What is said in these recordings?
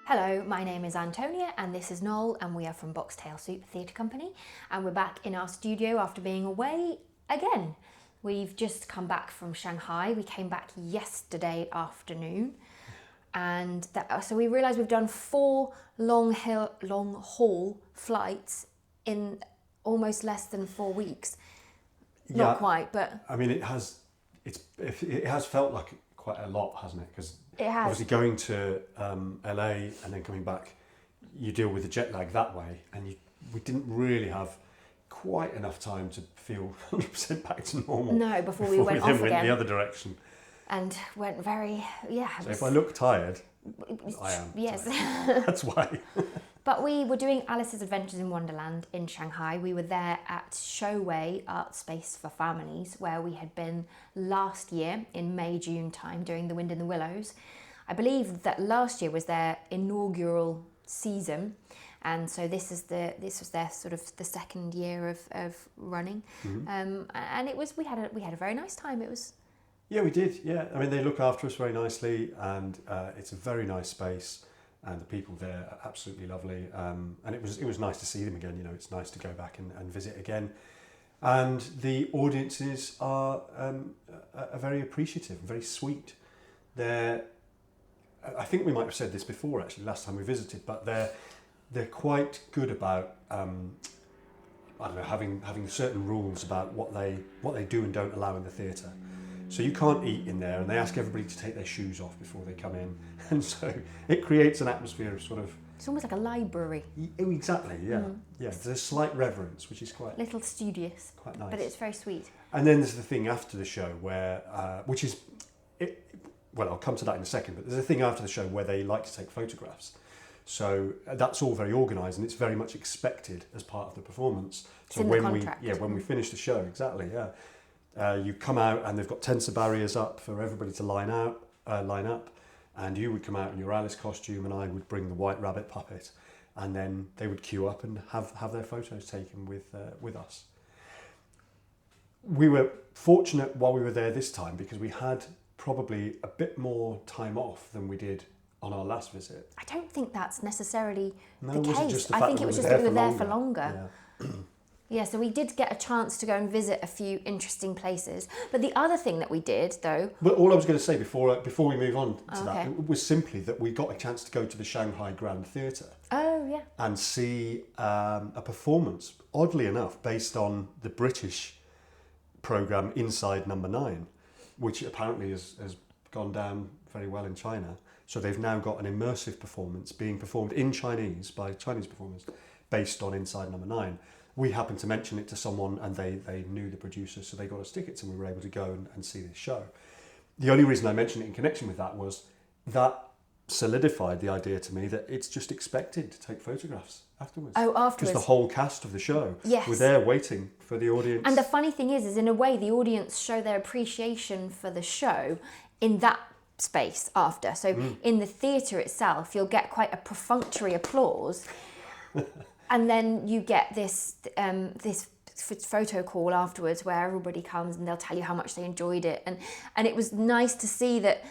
Hello, my name is Antonia and this is Noel and we are from Boxtail Soup Theatre Company and we're back in our studio after being away again. We've just come back from Shanghai. We came back yesterday afternoon and so we realised we've done 4 long haul flights in almost less than 4 weeks. Yeah, not quite, but... I mean, it has felt like quite a lot, hasn't it? Because it has. Obviously going to LA and then coming back, you deal with the jet lag that way, and we didn't really have quite enough time to feel 100% back to normal. No, before we went off again. Went the other direction. And went very, So if I look tired, I am. Yes. That's why. But we were doing Alice's Adventures in Wonderland in Shanghai. We were there at Showay Arts Space for families, where we had been last year in May, June time during the Wind in the Willows. I believe that last year was their inaugural season, and so this was their sort of the second year of running. Mm-hmm. And we had a very nice time. It was. Yeah, we did. Yeah, I mean they look after us very nicely, and it's a very nice space. And the people there are absolutely lovely, and it was nice to see them again. You know, it's nice to go back and visit again, and the audiences are very appreciative and very sweet. I think we might have said this before actually last time we visited, but they're quite good about I don't know, having certain rules about what they do and don't allow in the theatre. So you can't eat in there, and they ask everybody to take their shoes off before they come in, and so it creates an atmosphere of sort of... It's almost like a library. Exactly, yeah. Yeah, there's a slight reverence, which is quite... Little studious. Quite nice. But it's very sweet. And then there's the thing after the show where, which is... well, I'll come to that in a second, but there's a thing after the show where they like to take photographs. So that's all very organised, and it's very much expected as part of the performance. It's so in when the contract. when we finish the show, exactly, yeah. You come out and they've got tensor barriers up for everybody to line up, and you would come out in your Alice costume, and I would bring the White Rabbit puppet, and then they would queue up and have their photos taken with us. We were fortunate while we were there this time because we had probably a bit more time off than we did on our last visit. I don't think that's necessarily No, the was case. it just the I fact think that it was we just were that we were there there for longer. Yeah. Yeah, so we did get a chance to go and visit a few interesting places. But the other thing that we did, though... But all I was going to say before we move on to Okay. that was simply that we got a chance to go to the Shanghai Grand Theatre. Oh, yeah. And see a performance, oddly enough, based on the British programme Inside Number 9, which apparently has gone down very well in China. So they've now got an immersive performance being performed in Chinese by Chinese performers based on Inside Number 9. We happened to mention it to someone and they knew the producer, so they got us tickets and we were able to go and see this show. The only reason I mentioned it in connection with that was that solidified the idea to me that it's just expected to take photographs afterwards. Oh, afterwards. Because the whole cast of the show Yes. were there waiting for the audience. And the funny thing is in a way, the audience show their appreciation for the show in that space after. So in the theatre itself, you'll get quite a perfunctory applause. And then you get this photo call afterwards where everybody comes and they'll tell you how much they enjoyed it, and it was nice to see that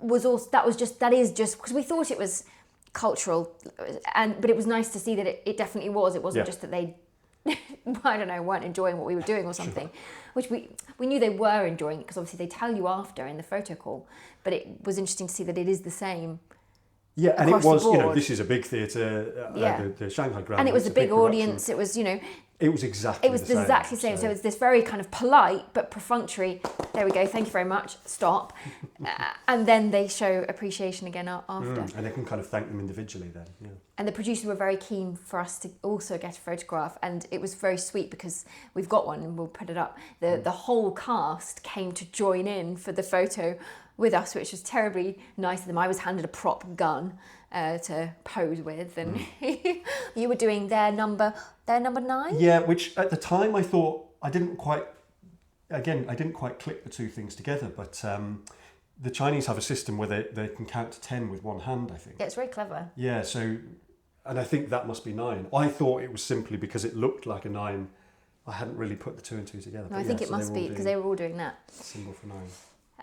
is just because we thought it was cultural, but it was nice to see that it definitely was. It wasn't just that they I don't know, weren't enjoying what we were doing or something, which we knew they were enjoying it because obviously they tell you after in the photo call, but it was interesting to see that it is the same. Yeah, and it was, board. This is a big theatre, the Shanghai Grand. And it was a big audience, it was, It was exactly the same. exactly the same. So it's this very kind of polite but perfunctory, there we go, thank you very much, stop. And then they show appreciation again after. And they can kind of thank them individually then, yeah. And the producers were very keen for us to also get a photograph, and it was very sweet because we've got one and we'll put it up. The whole cast came to join in for the photo with us, which was terribly nice of them. I was handed a prop gun to pose with, and you were doing their number 9. Yeah, which at the time I thought I didn't quite click the two things together. But the Chinese have a system where they can count to 10 with one hand, I think. Yeah, it's very clever. Yeah, so, and I think that must be 9. I thought it was simply because it looked like a 9. I hadn't really put the 2 and 2 together. No, I think it must be because they were all doing that. Symbol for 9.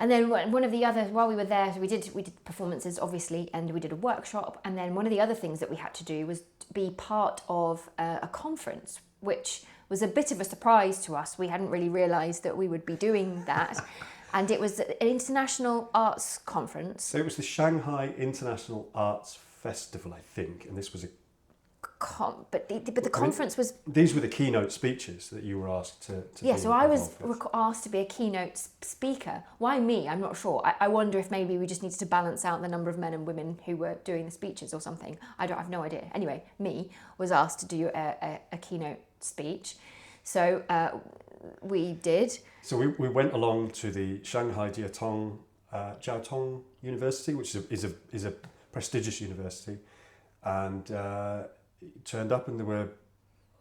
And then one of the other, while we were there, we did performances obviously, and we did a workshop. And then one of the other things that we had to do was be part of a conference, which was a bit of a surprise to us. We hadn't really realised that we would be doing that. And it was an international arts conference. So it was the Shanghai International Arts Festival, I think, and this was a but the conference was... These were the keynote speeches that you were asked to Yeah, be so I was involved with. asked to be a keynote speaker. Why me? I'm not sure. I wonder if maybe we just needed to balance out the number of men and women who were doing the speeches or something. I have no idea. Anyway, me was asked to do a keynote speech. So we did. So we went along to the Shanghai Jiaotong University, which is a prestigious university, and turned up, and there was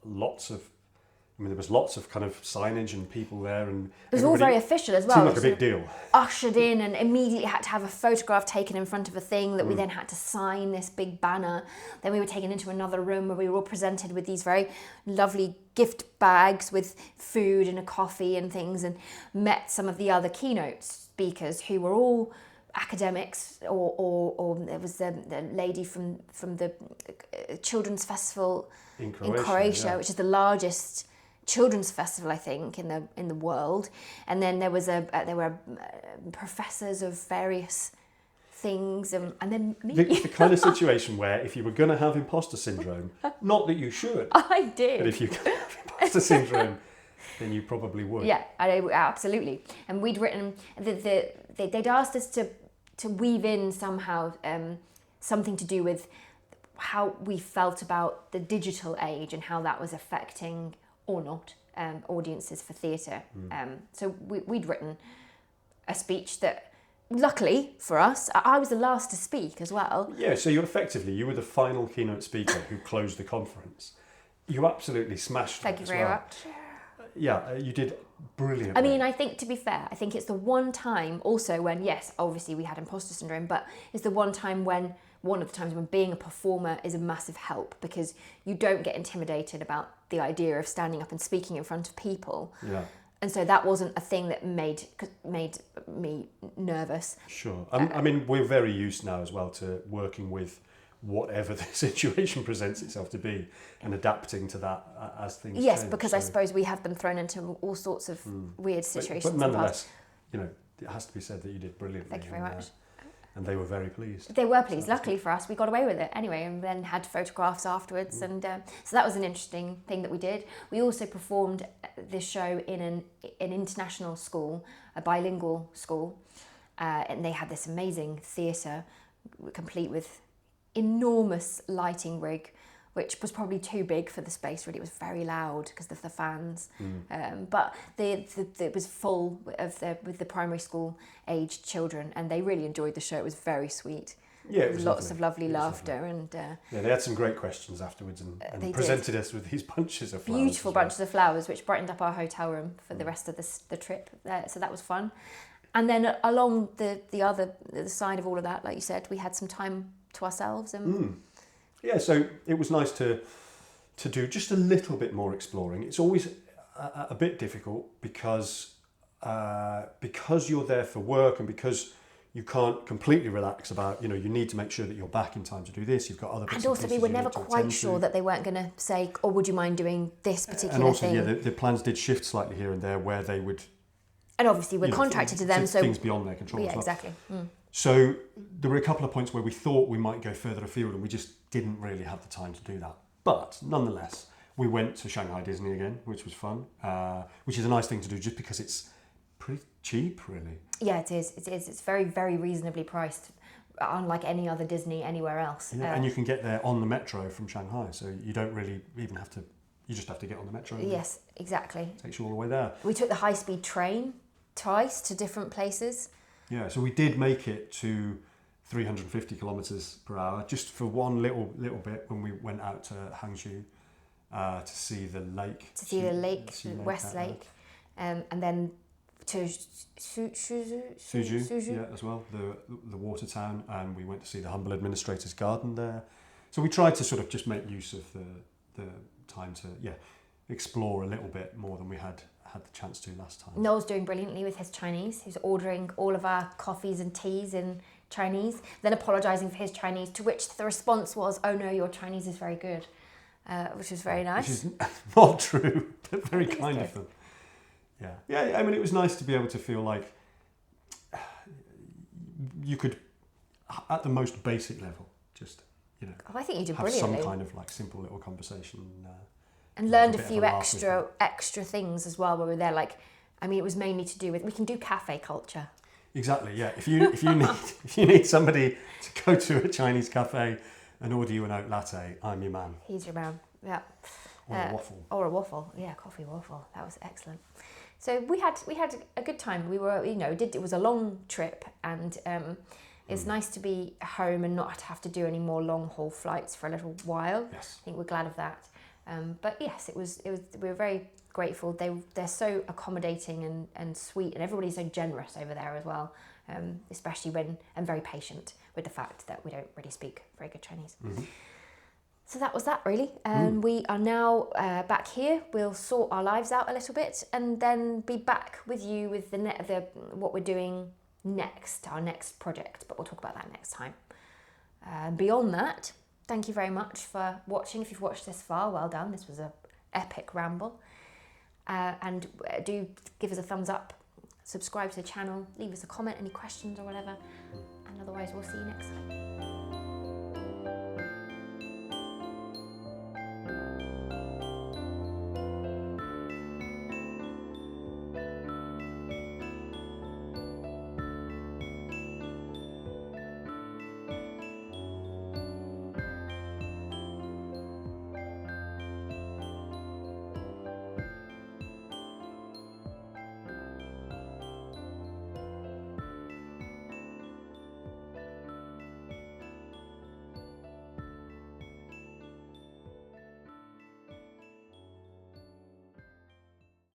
lots of kind of signage and people there, and it was all very official as well. Seemed like a big deal. Ushered in and immediately had to have a photograph taken in front of a thing that we then had to sign this big banner. Then we were taken into another room where we were all presented with these very lovely gift bags with food and a coffee and things, and met some of the other keynote speakers who were all academics, or there was the lady from the children's festival in Croatia, yeah. which is the largest children's festival I think in the world. And then there were professors of various things, and then me. The kind of situation where if you were going to have imposter syndrome, not that you should, I did, but if you have imposter syndrome, then you probably would. Yeah, absolutely. And we'd written they'd asked us to weave in somehow something to do with how we felt about the digital age and how that was affecting or not audiences for theatre. So we'd written a speech that, luckily for us, I was the last to speak as well. Yeah, so you were the final keynote speaker who closed the conference. You absolutely smashed it. Thank you very much. Yeah, you did brilliantly. I mean, I think, to be fair, I think it's the one time also when, yes, obviously we had imposter syndrome, but it's the one of the times when being a performer is a massive help, because you don't get intimidated about the idea of standing up and speaking in front of people. Yeah. And so that wasn't a thing that made me nervous. Sure. I mean, we're very used now as well to working with whatever the situation presents itself to be and adapting to that as things change. Yes, because I suppose we have been thrown into all sorts of weird situations. But nonetheless, it has to be said that you did brilliantly. Thank you very much. And they were very pleased. They were pleased. Luckily for us, we got away with it anyway, and then had photographs afterwards. And so that was an interesting thing that we did. We also performed this show in an international school, a bilingual school, and they had this amazing theatre, complete with enormous lighting rig, which was probably too big for the space. Really, it was very loud because of the fans. But it was full with the primary school aged children, and they really enjoyed the show. It was very sweet. Yeah, it was lots of lovely laughter, and yeah, they had some great questions afterwards, and presented us with these bunches of flowers. Beautiful bunches of flowers, which brightened up our hotel room for the rest of the trip. So that was fun. And then along the other side of all of that, like you said, we had some time to ourselves. And yeah, so it was nice to do just a little bit more exploring. It's always a bit difficult because you're there for work, and because you can't completely relax about, you need to make sure that you're back in time to do this. You've got other bits and also, we were never quite sure that they weren't going to say, "Oh, would you mind doing this particular thing?" And also, yeah, the plans did shift slightly here and there, where they would. And obviously, we're contracted to them, so things beyond their control. Yeah, as well. exactly. So there were a couple of points where we thought we might go further afield, and we just didn't really have the time to do that. But nonetheless, we went to Shanghai Disney again, which was fun, which is a nice thing to do just because it's pretty cheap, really. Yeah, it is. It's very, very reasonably priced, unlike any other Disney anywhere else. Yeah, and you can get there on the metro from Shanghai, so you don't really even have to. You just have to get on the metro. Yes, exactly. It takes you all the way there. We took the high-speed train twice to different places. Yeah, so we did make it to 350 kilometers per hour just for one little bit when we went out to Hangzhou to see the lake. To see the lake, West Lake, and then to Suzhou, yeah, as well, the water town, and we went to see the humble administrator's garden there. So we tried to sort of just make use of the time to explore a little bit more than we had had the chance to last time. Noel's doing brilliantly with his Chinese. He's ordering all of our coffees and teas in Chinese, then apologising for his Chinese, to which the response was, "Oh no, your Chinese is very good," which was very nice. Which is not true, but very kind of them. Yeah. Yeah, I mean, it was nice to be able to feel like you could, at the most basic level, just, you know, I think you did have brilliantly. some kind of like simple little conversation. And learned a bit of few a laugh with extra things as well when we were there. Like, I mean, it was mainly to do with, we can do cafe culture. Exactly, yeah. If you need somebody to go to a Chinese cafe and order you an oat latte, I'm your man. He's your man, yeah. Or a waffle. Or a waffle, yeah, coffee waffle. That was excellent. So we had a good time. We were, you know, it was a long trip, and it's nice to be home and not have to do any more long haul flights for a little while. Yes. I think we're glad of that. But yes, it was. We were very grateful. They're so accommodating and sweet, and everybody's so generous over there as well. Especially and very patient with the fact that we don't really speak very good Chinese. Mm-hmm. So that was that really. We are now back here. We'll sort our lives out a little bit, and then be back with you with the what we're doing next, our next project. But we'll talk about that next time. Beyond that, thank you very much for watching. If you've watched this far, well done. This was an epic ramble. And do give us a thumbs up, subscribe to the channel, leave us a comment, any questions or whatever. And otherwise, we'll see you next time.